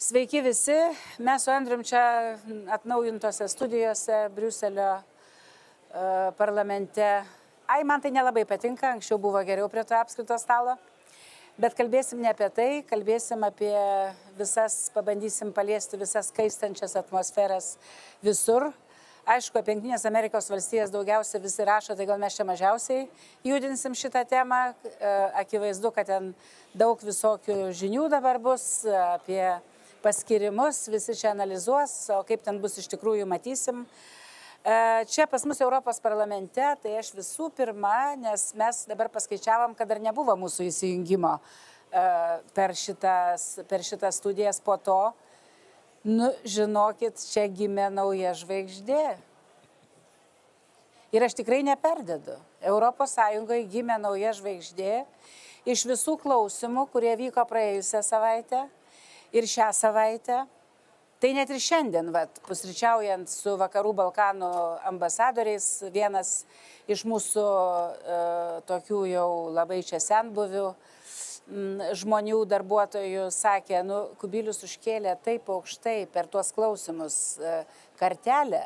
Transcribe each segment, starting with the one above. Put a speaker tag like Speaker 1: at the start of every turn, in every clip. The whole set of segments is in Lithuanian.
Speaker 1: Sveiki visi, mes su Andrium čia atnaujintose studijose Briuselio parlamente. Man tai nelabai patinka, anksčiau buvo geriau prie to apskrito stalo, bet kalbėsim ne apie tai, kalbėsim apie pabandysim paliesti visas kaistančias atmosferas visur. Aišku, apie Jungtinės Amerikos valstijas daugiausiai visi rašo, tai gal mes čia mažiausiai judinsim šitą temą. Akivaizdu, kad ten daug visokių žinių dabar bus apie paskirimus, visi čia analizuos, o kaip ten bus iš tikrųjų matysim. Čia pas mus Europos parlamente, tai aš visų pirma, nes mes dabar paskaičiavom, kad dar nebuvo mūsų įsijungimo per šitas studijas po to. Nu, žinokit, čia gimė nauja žvaigždė. Ir aš tikrai neperdedu. Europos Sąjungoje gimė nauja žvaigždė iš visų klausimų, kurie vyko praėjusią savaitę ir šią savaitę. Tai net ir šiandien, pusryčiaujant su Vakarų Balkanų ambasadoriais, vienas iš mūsų tokių jau labai čia senbuvių žmonių darbuotojų sakė, Kubilius užkėlė taip aukštai per tuos klausimus kartelę,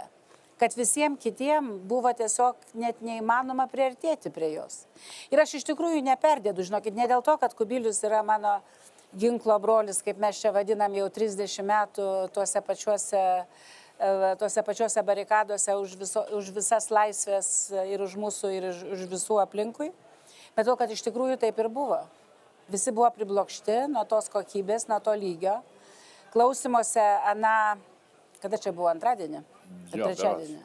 Speaker 1: kad visiems kitiem buvo tiesiog net neįmanoma priartėti prie jos. Ir aš iš tikrųjų neperdėdu, žinokit, ne dėl to, kad Kubilius yra mano ginklo brolis, kaip mes čia vadinam jau 30 metų tuose pačiuose barikaduose už visas laisvės ir už mūsų ir už visų aplinkui, bet to, kad iš tikrųjų taip ir buvo. Visi buvo priblokšti nuo tos kokybės, nuo to lygio. Klausimuose, kada čia buvo, antradienį? Trečiadienį.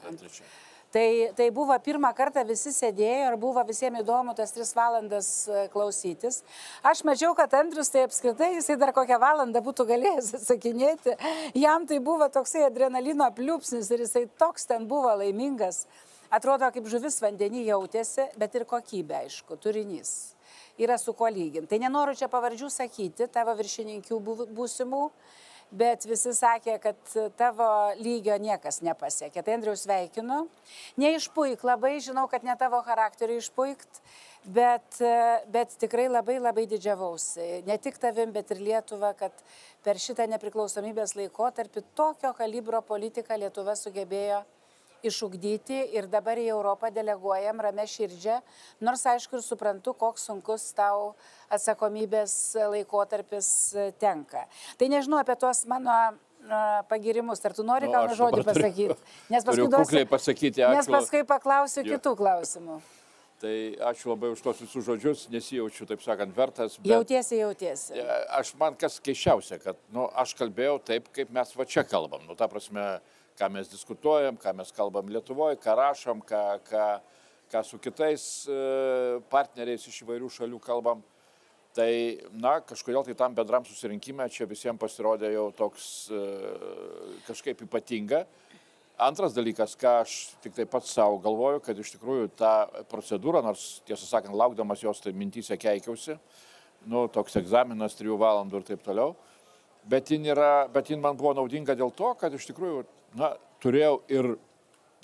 Speaker 1: Tai buvo pirmą kartą visi sėdėjo ir buvo visiems įdomu tas 3 valandas klausytis. Aš mačiau, kad Andrius tai apskritai, jisai dar kokią valandą būtų galėjęs atsakinėti. Jam tai buvo toksai adrenalino pliūpsnis ir jisai toks ten buvo laimingas. Atrodo, kaip žuvis vandenį jautėsi, bet ir kokybė, aišku, turinys. Yra su kuo lyginti. Tai nenoriu čia pavardžių sakyti, tavo viršininkių būsimų, bet visi sakė, kad tavo lygio niekas nepasiekė. Tai Andriaus sveikinu. Neišpuik labai, žinau, kad ne tavo charakteriu išpuikt, bet tikrai labai labai didžiavausi. Ne tik tavim, bet ir Lietuva, kad per šitą nepriklausomybės laikotarpį tokio kalibro politiką Lietuva sugebėjo išugdyti ir dabar į Europą deleguojam ramia širdžia, nors aišku ir suprantu, koks sunkus tau atsakomybės laikotarpis tenka. Tai nežinau apie tuos mano pagirimus, ar tu nori ką žodį pasakyti? Nes paskui paklausiu kitų klausimų.
Speaker 2: Tai ačiū labai už tos visus žodžius, nesijaučiu, taip sakant, vertas.
Speaker 1: Jautiesi.
Speaker 2: Man kas keiščiausia, kad aš kalbėjau taip, kaip mes va čia kalbam. Ta prasme, ką mes diskutuojam, ką mes kalbam Lietuvoje, ką rašom, ką su kitais partneriais iš įvairių šalių kalbam. Tai, kažkodėl tai tam bendram susirinkime čia visiems pasirodė jau toks kažkaip ypatinga. Antras dalykas, ką aš tik taip pat savo galvoju, kad iš tikrųjų ta procedūra, nors tiesą sakant, laukdamas jos, tai mintyse keikiausi, toks egzaminas 3 valandų ir taip toliau. Bet jin man buvo naudinga dėl to, kad iš tikrųjų, turėjau ir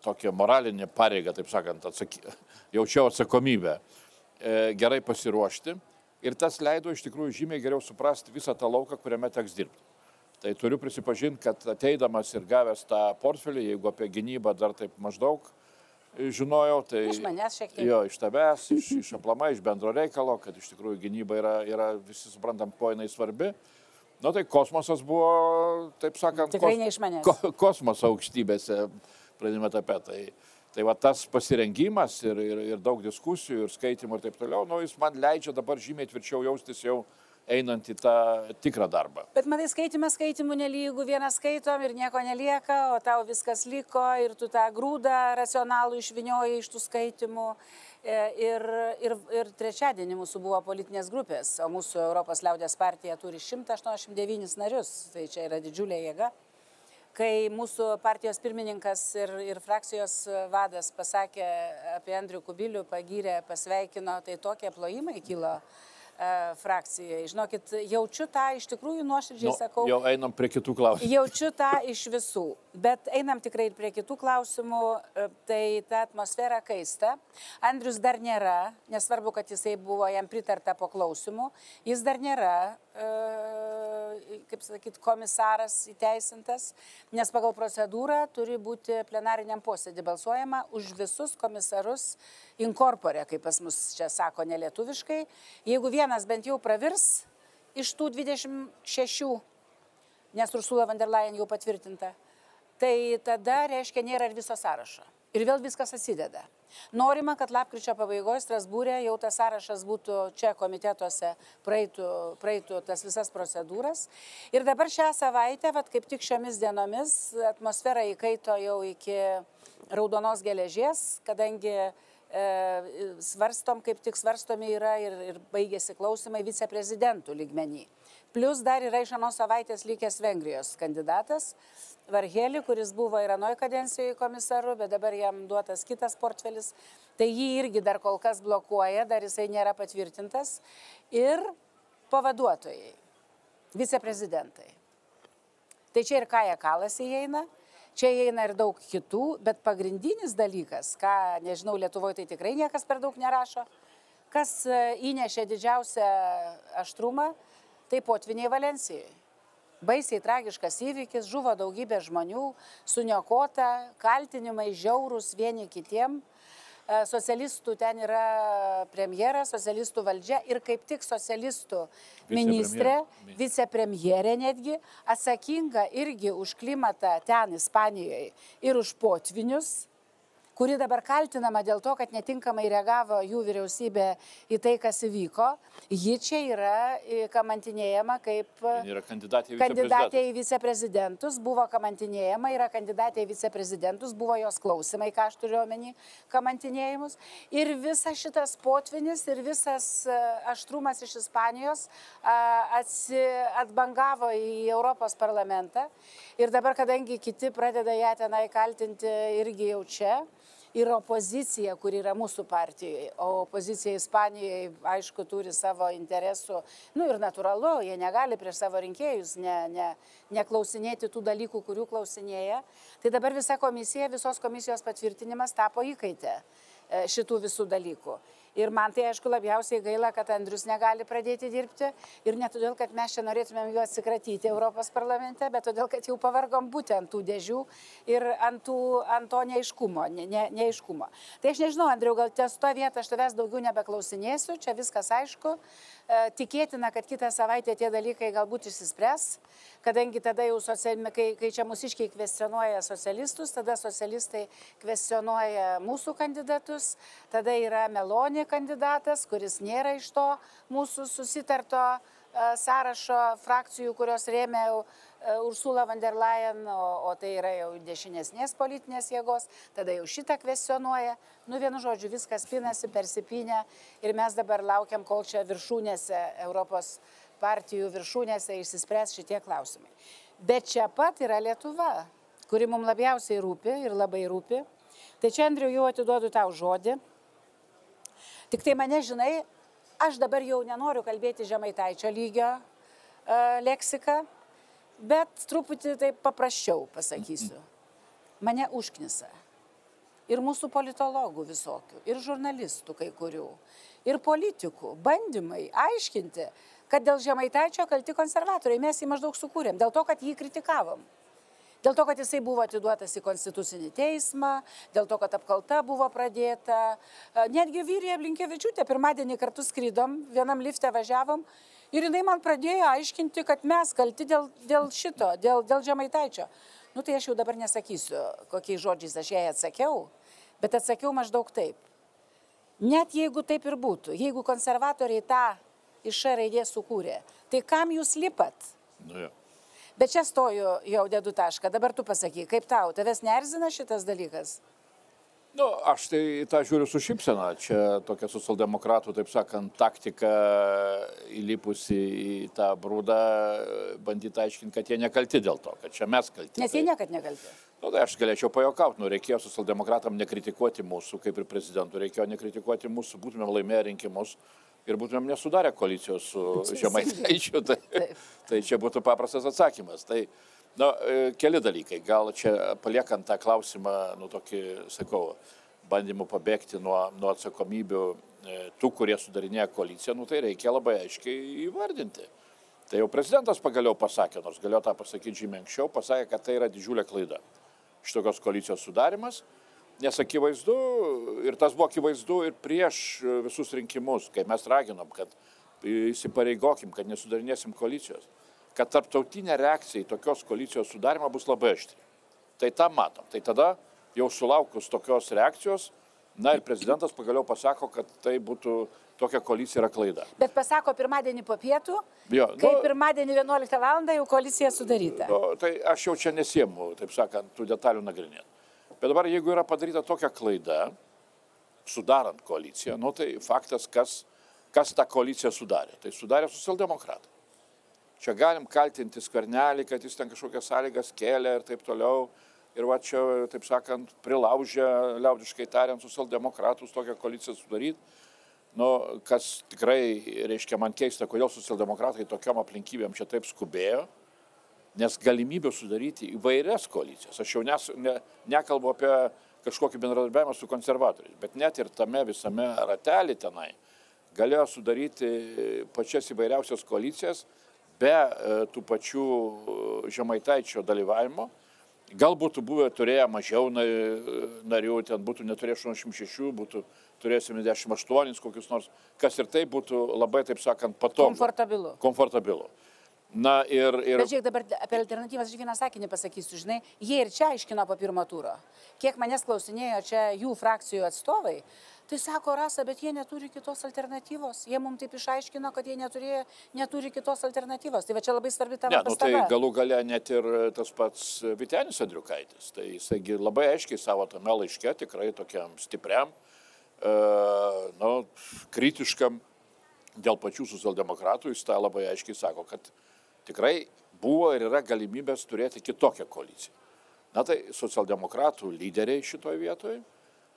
Speaker 2: tokią moralinę pareigą, taip sakant, jaučiau atsakomybę gerai pasiruošti ir tas leido iš tikrųjų žymiai geriau suprasti visą tą lauką, kuriame teks dirbti. Tai turiu prisipažinti, kad ateidamas ir gavęs tą portfelį, jeigu apie gynybą dar taip maždaug žinojau, tai
Speaker 1: iš manęs šiek tiek.
Speaker 2: Jo, iš tavęs, iš aplamai, iš bendro reikalo, kad iš tikrųjų gynyba yra visi suprantam, kuo jinai svarbi. Tai kosmosas buvo, taip sakant, kosmoso aukštybėse pradėjome etape. Tai va tas pasirengimas ir daug diskusijų ir skaitimų ir taip toliau, jis man leidžia dabar žymiai tvirčiau jaustis jau einant į tą tikrą darbą.
Speaker 1: Bet matai, skaitimų nelygų, vieną skaitom ir nieko nelieka, o tau viskas liko ir tu tą grūdą racionalų išvinioji iš tų skaitimų. Ir trečiadienį mūsų buvo politinės grupės, o mūsų Europos liaudies partija turi 189 narius, tai čia yra didžiulė jėga. Kai mūsų partijos pirmininkas ir frakcijos vadas pasakė apie Andrių Kubilių, pagyrė, pasveikino, tai tokie plojimai kilo frakcijai. Žinokit, jaučiu tą iš tikrųjų nuoširdžiai sakau.
Speaker 2: Jau einam prie kitų klausimų.
Speaker 1: Jaučiu tą iš visų, bet einam tikrai ir prie kitų klausimų, tai ta atmosfera kaista. Andrius dar nėra, nesvarbu, kad jisai buvo jam pritarta po klausimų, jis dar nėra kaip sakyti, komisaras įteisintas, nes pagal procedūrą turi būti plenariniam posėdį balsuojama už visus komisarus in corpore, kaip pas mus čia sako nelietuviškai. Jeigu vienas bent jau pravirs iš tų 26, nes Ursula von der Leyen jau patvirtinta, tai tada, reiškia, nėra ir viso sąrašo. Ir vėl viskas atsideda. Norima, kad lapkričio pabaigoje Strasbūrė jau tas sąrašas būtų čia komitetuose, praeitų tas visas procedūras. Ir dabar šią savaitę, kaip tik šiomis dienomis, atmosfera įkaito jau iki raudonos geležies, kadangi kaip tik svarstomi yra ir baigėsi klausimai viceprezidentų lygmenį. Plus dar yra iš anos savaitės likęs Vengrijos kandidatas Varhelį, kuris buvo ir anoje kadencijoje komisaru, bet dabar jam duotas kitas portfelis. Tai jį irgi dar kol kas blokuoja, dar jisai nėra patvirtintas. Ir pavaduotojai, viceprezidentai. Tai čia ir Kaja Kalas įeina, čia įeina ir daug kitų, bet pagrindinis dalykas, ką, nežinau, Lietuvoje tai tikrai niekas per daug nerašo, kas įnešė didžiausią aštrumą, tai potviniai Valensijoje. Baisiai tragiškas įvykis, žuvo daugybė žmonių, suniokota, kaltinimai žiaurūs vieni kitiem. Socialistų ten yra premjeras, socialistų valdžia ir kaip tik socialistų ministrė, vicepremjerė netgi, atsakinga irgi už klimatą ten Ispanijoje ir už potvinius, kuri dabar kaltinama dėl to, kad netinkamai reagavo jų vyriausybė į tai, kas įvyko. Ji čia yra kamantinėjama kaip kandidatė į viceprezidentus, buvo kamantinėjama, yra kandidatė į viceprezidentus, buvo jos klausimai, ką aš turiu omeny, kamantinėjimus. Ir visas šitas potvinis ir visas aštrumas iš Ispanijos atbangavo į Europos parlamentą. Ir dabar, kadangi kiti pradeda ją tenai kaltinti irgi jau čia, ir opozicija, kuri yra mūsų partijoje, o opozicija Ispanijoje, aišku, turi savo interesų, ir natūralu, jie negali prieš savo rinkėjus neklausinėti tų dalykų, kurių klausinėja. Tai dabar visa komisija, visos komisijos patvirtinimas tapo įkaitę šitų visų dalykų. Ir man tai, aišku, labiausiai gaila, kad Andrius negali pradėti dirbti. Ir ne todėl, kad mes čia norėtumėm jo atsikratyti Europos parlamente, bet todėl, kad jau pavargom būtent tų dėžių ir ant to neaiškumo. Tai aš nežinau, Andriau, gal ties to vietą aš tavęs daugiau nebeklausinėsiu, čia viskas aišku. Tikėtina, kad kitą savaitę tie dalykai galbūt išsispręs, kadangi tada jau, kai čia mūsiškiai kvestionuoja socialistus, tada socialistai kvestionuoja mūsų kandidatus, tada yra Meloni kandidatas, kuris nėra iš to mūsų susitarto sąrašo frakcijų, kurios rėmė Ursula von der Leyen, o tai yra jau dešinesnės politinės jėgos, tada jau šitą kvestionuoja. Vienu žodžiu, viskas pinasi, persipynė ir mes dabar laukiam, kol čia viršūnėse, Europos partijų viršūnėse išsispręs šitie klausimai. Bet čia pat yra Lietuva, kuri mums labiausiai rūpi ir labai rūpi. Tai čia, Andriau, jau atiduodu tau žodį. Tik tai mane, žinai, aš dabar jau nenoriu kalbėti Žemaitaičio lygio leksiką, bet truputį taip paprasčiau pasakysiu. Mane užknisa. Ir mūsų politologų visokių, ir žurnalistų kai kurių, ir politikų bandymai aiškinti, kad dėl Žemaitaičio kalti konservatoriai. Mes jį maždaug sukūrėm, dėl to, kad jį kritikavom. Dėl to, kad jisai buvo atiduotas į konstitucinį teismą, dėl to, kad apkalta buvo pradėta. Netgi Vilija Blinkevičiūtė pirmadienį kartu skrydom, vienam lifte važiavom ir jinai man pradėjo aiškinti, kad mes kalti dėl šito, dėl Žemaitaičio. Tai aš jau dabar nesakysiu, kokiais žodžiais aš jai atsakiau, bet atsakiau maždaug taip. Net jeigu taip ir būtų, jeigu konservatoriai tą iš Š raidės sukūrė, tai kam jūs lipat? Bet čia stoju, jau dedu tašką. Dabar tu pasakyk, kaip tau, tavęs neerzina šitas dalykas?
Speaker 2: Aš tai tą žiūriu su šypsena. Čia tokia socialdemokratų, taip sakant, taktika įlipusi į tą brūdą, bandyti aiškinti, kad jie nekalti dėl to, kad čia mes kalti.
Speaker 1: Nes jie niekad nekalti.
Speaker 2: Tai aš galėčiau pajokauti, reikėjo socialdemokratam nekritikuoti mūsų, kaip ir prezidentų, reikėjo nekritikuoti mūsų, būtumėm laimėję rinkimus. Ir būtumėm nesudarę koalicijos su Žemaitaičiu, tai čia būtų paprastas atsakymas. Tai, keli dalykai, gal čia paliekant tą klausimą, tokį, sakau, bandymų pabėgti nuo atsakomybių tų, kurie sudarinėja koaliciją, tai reikia labai aiškiai įvardinti. Tai jau prezidentas pagaliau pasakė, nors galėjo tą pasakyti žymiai anksčiau, pasakė, kad tai yra didžiulė klaida. Šitokios koalicijos sudarimas, nes akivaizdu, ir tas buvo akivaizdu ir prieš visus rinkimus, kai mes raginom, kad įsipareigokim, kad nesudarinėsim koalicijos, kad tarptautinė reakcija į tokios koalicijos sudarimą bus labai aštri. Tai tą matom. Tai tada jau sulaukus tokios reakcijos, na ir prezidentas pagaliau pasako, kad tai būtų tokia koalicija yra klaida.
Speaker 1: Bet pasako pirmadienį po pietų, kai pirmadienį 11 val. Jau koalicija sudaryta.
Speaker 2: Tai aš jau čia nesiemu, taip sakant, tų detalių nagrinėti. Bet dabar, jeigu yra padaryta tokia klaida, sudarant koaliciją, nu tai faktas, kas tą koaliciją sudarė. Tai sudarė socialdemokratai. Čia galim kaltinti Skvernelį, kad jis ten kažkokias sąlygas kėlė ir taip toliau. Ir va čia, taip sakant, prilaužė, liaudiškai tariant, socialdemokratus tokią koaliciją sudaryti. Nu, kas tikrai, reiškia, man keista, kodėl socialdemokratai tokiom aplinkybėm čia taip skubėjo, nes galimybių sudaryti įvairias koalicijas. Aš jau nekalbu apie kažkokį bendradarbiavimą su konservatoriais, bet net ir tame visame ratelį tenai galėjo sudaryti pačias įvairiausias koalicijas be tų pačių Žemaitaičio dalyvavimo. Gal būtų buvę turėję mažiau narių, ten būtų neturėję 86, būtų turėję 78 kokius nors, kas ir tai būtų labai, taip sakant, patogu. Komfortabilu. Na ir...
Speaker 1: Bet žiūrėk, dabar apie alternatyvas aš vieną sakinį pasakysiu, žinai, jie ir čia aiškino po pirmo turo. Kiek manęs klausinėjo čia jų frakcijų atstovai, tai sako, Rasa, bet jie neturi kitos alternatyvos. Jie mums taip išaiškino, kad jie neturi kitos alternatyvos. Tai va čia labai svarbi tavo pastaba.
Speaker 2: Tai galų gale net ir tas pats Vytenis Andriukaitis. Tai jisai labai aiškiai savo tame laiške, tikrai tokiam stipriam, kritiškam dėl pačių socialdemokratų, jis tą labai aiškiai sako, kad tikrai buvo ir yra galimybės turėti kitokią koaliciją. Na tai socialdemokratų lyderiai šitoje vietoje.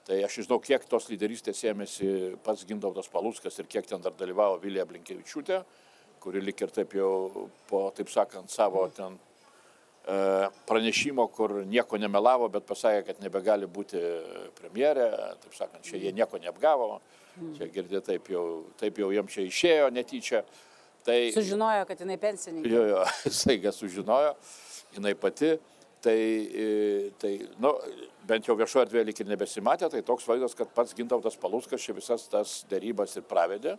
Speaker 2: Tai aš žinau, kiek tos lyderystės ėmėsi pats Gintautas Paluckas ir kiek ten dar dalyvavo Vilija Blinkevičiūtė, kuri lik ir taip jau po, taip sakant, savo ten pranešimo, kur nieko nemelavo, bet pasakė, kad nebegali būti premjerė, taip sakant, čia jie nieko neapgavo, čia girdė, taip jau jiems čia išėjo netyčia. Tai,
Speaker 1: sužinojo, kad jinai pensininkė.
Speaker 2: Jo, staiga sužinojo, jinai pati. Tai bent jau viešoje erdvėje lyg ir nebesimatė, tai toks vaizdas, kad pats Gintautas Paluckas čia visas tas dėrybas ir pravedė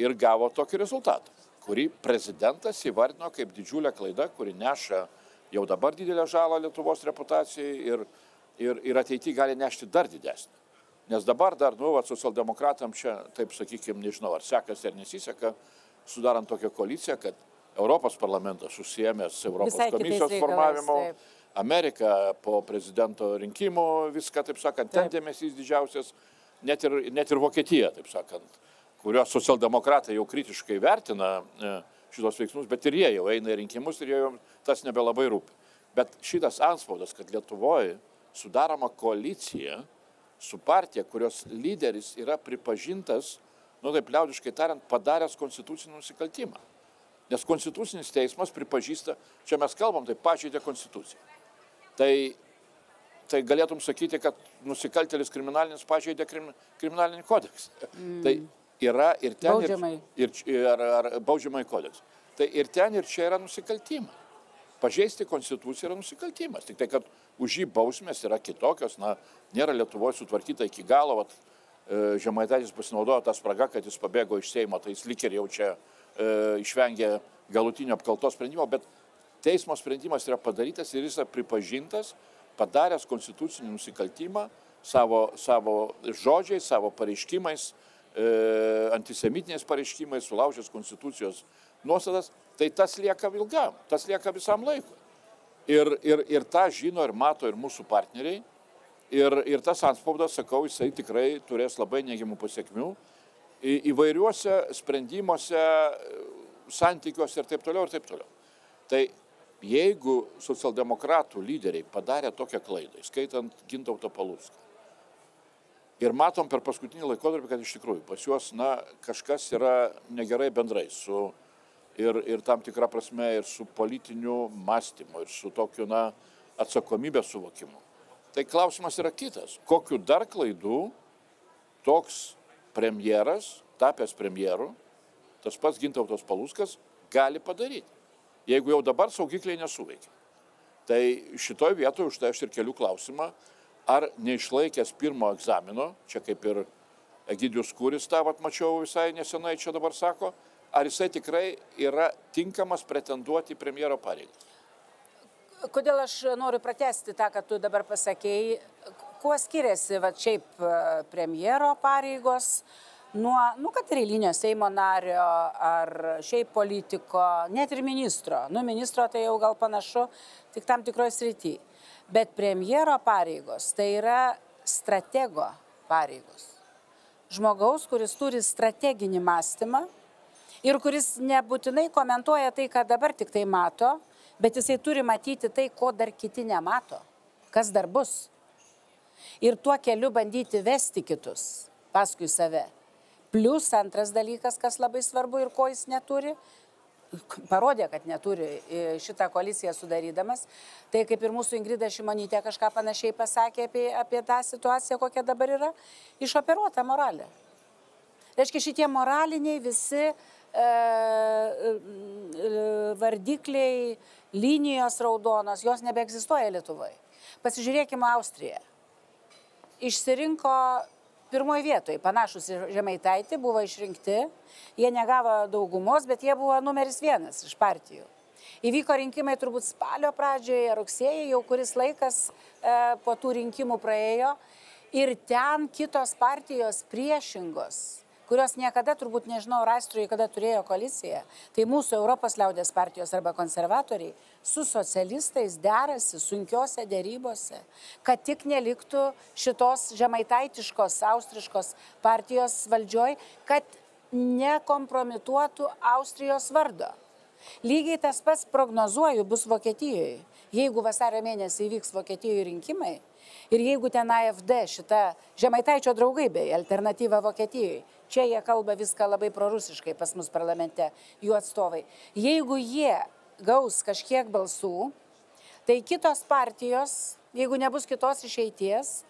Speaker 2: ir gavo tokį rezultatą, kurį prezidentas įvardino kaip didžiulę klaidą, kuri neša jau dabar didelę žalą Lietuvos reputacijai ir ateityje gali nešti dar didesnį. Nes dabar dar, socialdemokratam čia, taip sakykime, nežinau, ar sekasi ar nesiseka, sudarant tokią koaliciją, kad Europos parlamentas užsiėmęs Europos komisijos formavimu, Amerika po prezidento rinkimų, viską, taip sakant, ten dėmesys didžiausias, net ir Vokietija, taip sakant, kurios socialdemokratai jau kritiškai vertina šitos veiksmus, bet ir jie jau eina į rinkimus ir jau tas nebelabai rūpi. Bet šitas antspaudas, kad Lietuvoje sudaroma koalicija su partija, kurios lyderis yra pripažintas, taip liaudiškai tariant, padaręs konstitucinį nusikaltimą. Nes konstitucinis teismas pripažįsta, čia mes kalbam, tai pažeidė konstituciją. Tai galėtum sakyti, kad nusikaltėlis kriminalinis pažeidė kriminalinį kodeksą. Tai yra ir ten baudžiamąjį kodeksą. Tai ir ten ir čia yra nusikaltimas. Pažeisti konstituciją yra nusikaltimas. Tik tai, kad už jį bausmės yra kitokios, nėra Lietuvoje sutvarkyta iki galo. Žemaitaitis pasinaudojo tą spragą, kad jis pabėgo iš Seimo, tai jis lik ir jau čia išvengė galutinio apkaltos sprendimo, bet teismo sprendimas yra padarytas ir jis yra pripažintas, padaręs konstitucinį nusikaltimą savo žodžiais, savo pareiškimais, antisemitiniais pareiškimais, sulaužęs konstitucijos nuostatas, tai tas lieka ilgam, tas lieka visam laikui. Ir tą žino ir mato ir mūsų partneriai. Ir tas antspaudas, sakau, jisai tikrai turės labai neigiamų pasiekmių įvairiuose sprendimuose, santykiuose ir taip toliau, ir taip toliau. Tai jeigu socialdemokratų lyderiai padarė tokią klaidą, skaitant Gintautą Palucką, ir matom per paskutinį laikotarpį, kad iš tikrųjų pas juos, kažkas yra negerai bendrai ir tam tikrą prasme ir su politiniu mąstymu, ir su tokiu, atsakomybės suvokimu. Tai klausimas yra kitas. Kokiu dar klaidų toks premjeras, tapęs premjeru, tas pats Gintautas Paluckas, gali padaryti, jeigu jau dabar saugikliai nesuveikia. Tai šitoj vietoje už tai aš ir keliu klausimą, ar neišlaikęs pirmo egzamino, čia kaip ir Egidijus Kūris, tą mačiau visai nesenai čia dabar sako, ar jisai tikrai yra tinkamas pretenduoti į premjero pareigas?
Speaker 1: Kodėl aš noriu pratęsti tą, kad tu dabar pasakėjai, kuo skiriasi šiaip premjero pareigos nuo, kad ir eilinio Seimo nario ar šiaip politiko, net ir ministro. Ministro tai jau gal panašu, tik tam tikroje srityje. Bet premjero pareigos tai yra stratego pareigos. Žmogaus, kuris turi strateginį mąstymą ir kuris nebūtinai komentuoja tai, ką dabar tik tai mato, bet jisai turi matyti tai, ko dar kiti nemato, kas dar bus. Ir tuo keliu bandyti vesti kitus paskui save. Plius antras dalykas, kas labai svarbu ir ko jis neturi, parodė, kad neturi šitą koaliciją sudarydamas, tai kaip ir mūsų Ingrida Šimonytė kažką panašiai pasakė apie tą situaciją, kokia dabar yra, išoperuota moralė. Reiškia, šitie moraliniai visi vardikliai, linijos raudonos, jos nebeegzistuoja Lietuvoje. Pasižiūrėkime Austriją. Išsirinko pirmoje vietoje panašus Žemaitaitį, buvo išrinkti, jie negavo daugumos, bet jie buvo numeris 1 iš partijų. Įvyko rinkimai turbūt spalio pradžioje, rugsėjai, jau kuris laikas po tų rinkimų praėjo ir ten kitos partijos priešingos, kurios niekada turbūt nežinau Austrijoje, kada turėjo koaliciją, tai mūsų Europos liaudės partijos arba konservatoriai su socialistais derasi sunkiose dėrybose, kad tik neliktų šitos žemaitaitiškos, austriškos partijos valdžioj, kad nekompromituotų Austrijos vardo. Lygiai tas pats prognozuoju bus Vokietijoje. Jeigu vasario mėnesį įvyks Vokietijoje rinkimai ir jeigu ten AfD, šita Žemaitaičio draugai bei alternatyva Vokietijoje, čia jie kalba viską labai prorusiškai pas mus parlamente, jų atstovai. Jeigu jie gaus kažkiek balsų, tai kitos partijos, jeigu nebus kitos išeities,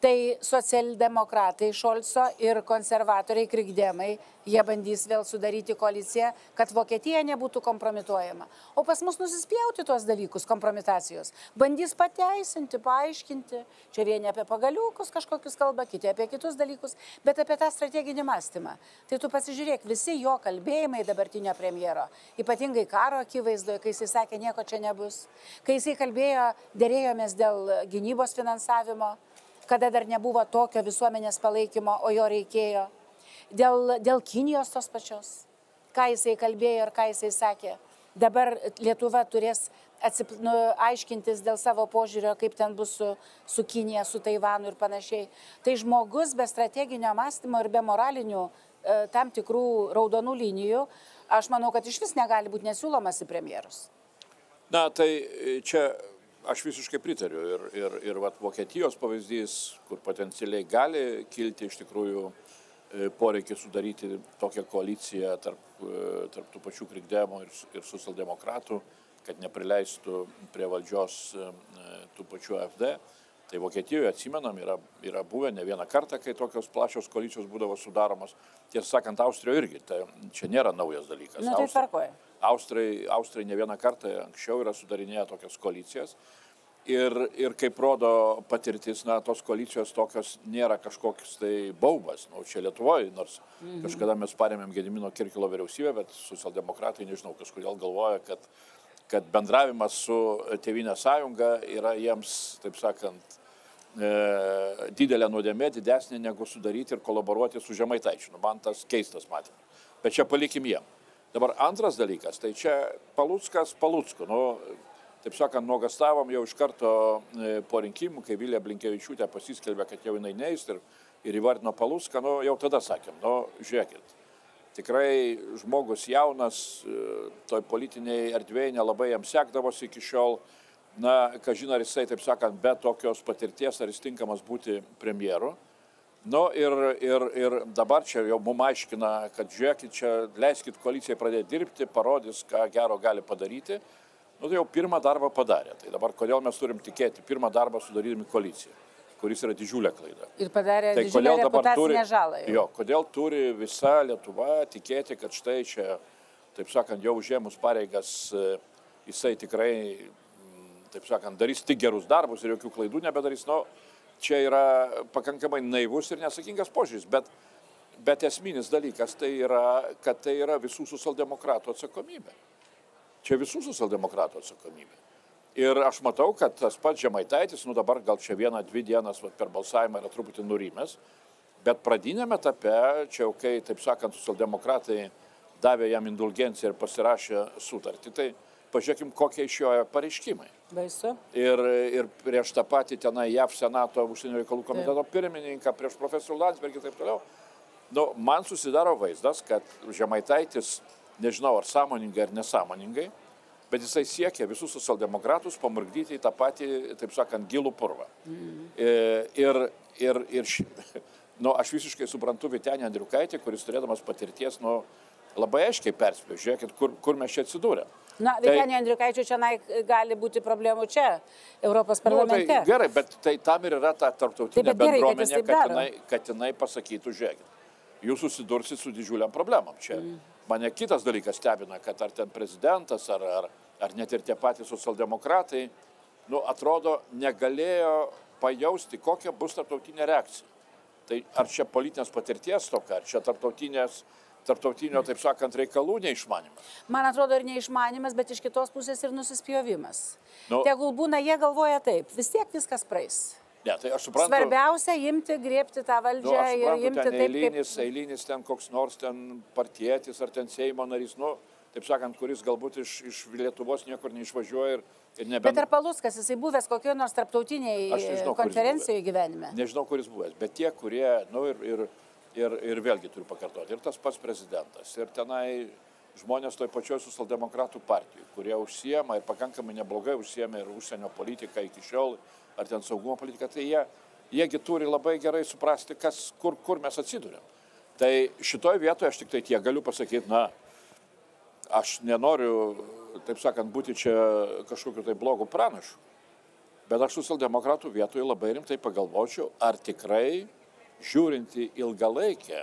Speaker 1: tai socialdemokratai Šolco ir konservatoriai krikdemai, jie bandys vėl sudaryti koaliciją, kad Vokietija nebūtų kompromituojama. O pas mus nusispjauti tuos dalykus, kompromitacijos. Bandys pateisinti, paaiškinti. Čia vieni apie pagaliukus kažkokius kalba, kiti apie kitus dalykus, bet apie tą strateginį mąstymą. Tai tu pasižiūrėk, visi jo kalbėjimai dabartinio premjero, ypatingai karo akivaizdoje, kai jisai sakė, nieko čia nebus. Kai jisai kalbėjo, dėrėjomės dėl gynybos finansavimo, kada dar nebuvo tokio visuomenės palaikymo, o jo reikėjo. Dėl Kinijos tos pačios. Ką jisai kalbėjo ir ką jisai sakė. Dabar Lietuva turės aiškintis dėl savo požiūrio, kaip ten bus su Kinija, su Taivanu ir panašiai. Tai žmogus be strateginio mąstymo ir be moralinių tam tikrų raudonų linijų, aš manau, kad iš vis negali būti nesiūlomas į premjerus.
Speaker 2: Na, tai čia aš visiškai pritariu ir Vokietijos pavyzdys, kur potencialiai gali kilti iš tikrųjų poreikį sudaryti tokią koaliciją tarp tų pačių krikdemų ir socialdemokratų, kad neprileistų prie valdžios tų pačių AfD. Tai Vokietijoje, atsimenam, yra buvę ne vieną kartą, kai tokios plačios koalicijos būdavo sudaromos. Tiesą sakant, Austrijoje irgi, tai čia nėra naujas dalykas.
Speaker 1: Na, tai tvarkoja.
Speaker 2: Austrai ne vieną kartą anksčiau yra sudarinėję tokias koalicijas ir kaip rodo patirtis, na, tos koalicijos tokios nėra kažkoks tai baubas. Nu, čia Lietuvoje, nors kažkada mes parėmėm Gedimino Kirkilo vyriausybę, bet socialdemokratai, nežinau, kažkodėl galvoja, kad bendravimas su Tėvynės sąjunga yra jiems, taip sakant, didelė nuodėmė, didesnė negu sudaryti ir kolaboruoti su Žemaitaičiu. Man tas keistas matymas. Bet čia palikim jiem. Dabar antras dalykas, tai čia Paluckas Palucku. Nu, taip sakant, nuogastavom jau iš karto po rinkimų, kai Vilija Blinkevičiūtė pasiskelbė, kad jau jinai neis ir įvardino Palucką, nu, jau tada sakėm, nu, žiūrėkit, tikrai žmogus jaunas, toj politiniai erdvėje nelabai jam sekdavosi iki šiol, na, kažin ar jisai, taip sakant, be tokios patirties, ar jis tinkamas būti premjeru. Nu, ir dabar čia jau mums aiškina, kad žiūrėkit, čia leiskit koalicijai pradėti dirbti, parodys, ką gero gali padaryti. Nu, tai jau pirmą darbą padarė. Tai dabar kodėl mes turim tikėti pirmą darbą sudarydami koaliciją, kuris yra didžiulė klaida.
Speaker 1: Ir padarė didžiulę reputacinę žalą.
Speaker 2: Jo, kodėl turi visa Lietuva tikėti, kad štai čia taip sakant, jau užėmus pareigas, jisai tikrai, taip sakant, darys tik gerus darbus ir jokių klaidų nebedarys. Nu, čia yra pakankamai naivus ir nesakingas požiūris, bet esminis dalykas tai yra, kad tai yra visų socialdemokratų atsakomybė. Čia visų socialdemokratų atsakomybė. Ir aš matau, kad tas pats Žemaitaitis, nu dabar gal čia 1-2 dienas per balsavimą yra truputį nurimęs, bet pradinėme etape, čia jau kai, taip sakant, socialdemokratai davė jam indulgenciją ir pasirašė sutartį, tai pažiūrėkim, kokie iš jo pareiškimai.
Speaker 1: Baisu.
Speaker 2: Ir prieš tą patį tenai JAV Senato užsienio reikalų komiteto pirmininką, prieš profesorių Landsbergį ir taip toliau. Nu, man susidaro vaizdas, kad Žemaitaitis, nežinau ar sąmoningai ar nesąmoningai, bet jisai siekia visus socialdemokratus pamurgdyti į tą patį, taip sakant, gilų purvą. Nu, aš visiškai suprantu Vytenį Andriukaitį, kuris turėdamas patirties, nu, labai aiškiai perspėjo, žiūrėkit, kur mes čia atsidūrėm.
Speaker 1: Na, Vytenį Andriukaičių čia gali būti problemų čia, Europos parlamente.
Speaker 2: Nu, tai gerai, bet tai tam ir yra ta tarptautinė bendruomenė, kad jinai pasakytų, žiūrėkit, jūs susidursit su didžiuliam problemam čia. Mane kitas dalykas stebina, kad ar ten prezidentas, ar net ir tie patys socialdemokratai, nu, atrodo, negalėjo pajausti, kokia bus tarptautinė reakcija. Tai ar čia politinės patirties tokia, ar čia tarptautinio, taip sakant, reikalų neišmanimas?
Speaker 1: Man atrodo ir neišmanimas, bet iš kitos pusės ir nusispjovimas.
Speaker 2: Nu,
Speaker 1: tegul būna, jie galvoja taip, vis tiek viskas praeis.
Speaker 2: Ne, tai aš suprantu.
Speaker 1: Svarbiausia imti, griebti tą valdžią ir imti taip, kaip...
Speaker 2: Eilinis ten koks nors ten partietis ar ten Seimo narys, nu, taip sakant, kuris galbūt iš Lietuvos niekur neišvažiuoja ir nebe...
Speaker 1: Bet ar Paluckas, jisai buvęs kokioje nors tarptautiniai konferencijoje gyvenime?
Speaker 2: Nežinau, kuris buvęs, bet tie, kurie, nu, ir vėlgi turiu pakartoti, ir tas pats prezidentas, ir tenai žmonės toj pačioj socialdemokratų partijų, kurie užsiema ir pakankamai neblogai užsiema ir užsienio politiką iki šiol, ar ten saugumo politiką, tai jiegi turi labai gerai suprasti, kur mes atsidūrėm. Tai šitoj vietoje aš tik tai tiek galiu pasakyti, na, aš nenoriu, taip sakant, būti čia kažkokiu tai blogų pranašų, bet aš socialdemokratų vietoje labai rimtai pagalvočiau, ar tikrai žiūrinti ilgalaikę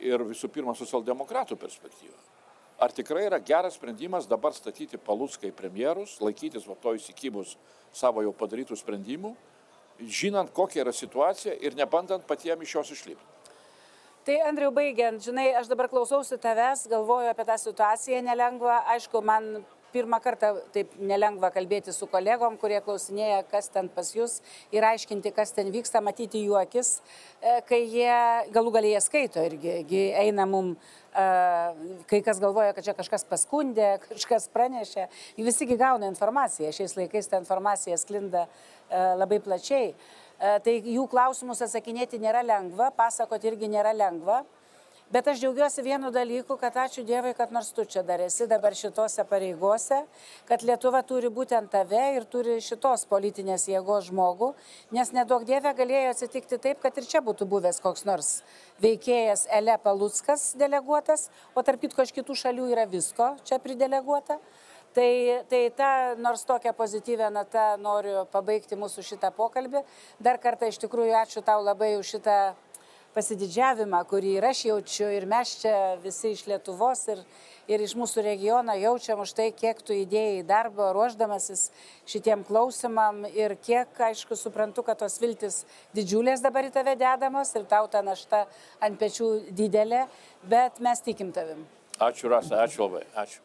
Speaker 2: ir visų pirma socialdemokratų perspektyvą. Ar tikrai yra geras sprendimas dabar statyti Palucką į premjerus, laikytis va to įsikibus savo jau padarytų sprendimų, žinant, kokia yra situacija ir nebandant patiems iš jos išlipti?
Speaker 1: Tai, Andriau, baigiant, žinai, aš dabar klausausi tavęs, galvoju apie tą situaciją nelengvą. Aišku, man pirmą kartą taip nelengva kalbėti su kolegom, kurie klausinėja, kas ten pas jūs ir aiškinti, kas ten vyksta, matyti jų akis, kai jie galų galėje skaito irgi eina mum, kai kas galvoja, kad čia kažkas paskundė, kažkas pranešė, visigi gauna informaciją, šiais laikais ta informacija sklinda labai plačiai. Tai jų klausimus atsakinėti nėra lengva, pasakoti irgi nėra lengva. Bet aš džiaugiuosi vienu dalyku, kad ačiū Dievui, kad nors tu čia dar esi dabar šitose pareigose, kad Lietuva turi būtent tave ir turi šitos politinės jėgos žmogų, nes nedaug Dieve galėjo atsitikti taip, kad ir čia būtų buvęs koks nors veikėjas Ele Paluckas deleguotas, o tarp kitko iš kitų šalių yra visko čia prideleguota. Tai ta, nors tokia pozityvė nata, noriu pabaigti mūsų šitą pokalbį. Dar kartą iš tikrųjų ačiū tau labai už šitą pasididžiavimą, kurį ir aš jaučiu, ir mes čia visi iš Lietuvos ir iš mūsų regiono jaučiam už tai, kiek tu įdėjai darbo ruošdamasis šitiem klausimam ir kiek, aišku, suprantu, kad tos viltis didžiulės dabar į tave dedamos ir tau ta našta ant pečių didelė, bet mes tikim tavim.
Speaker 2: Ačiū, Rasa, ačiū labai, ačiū.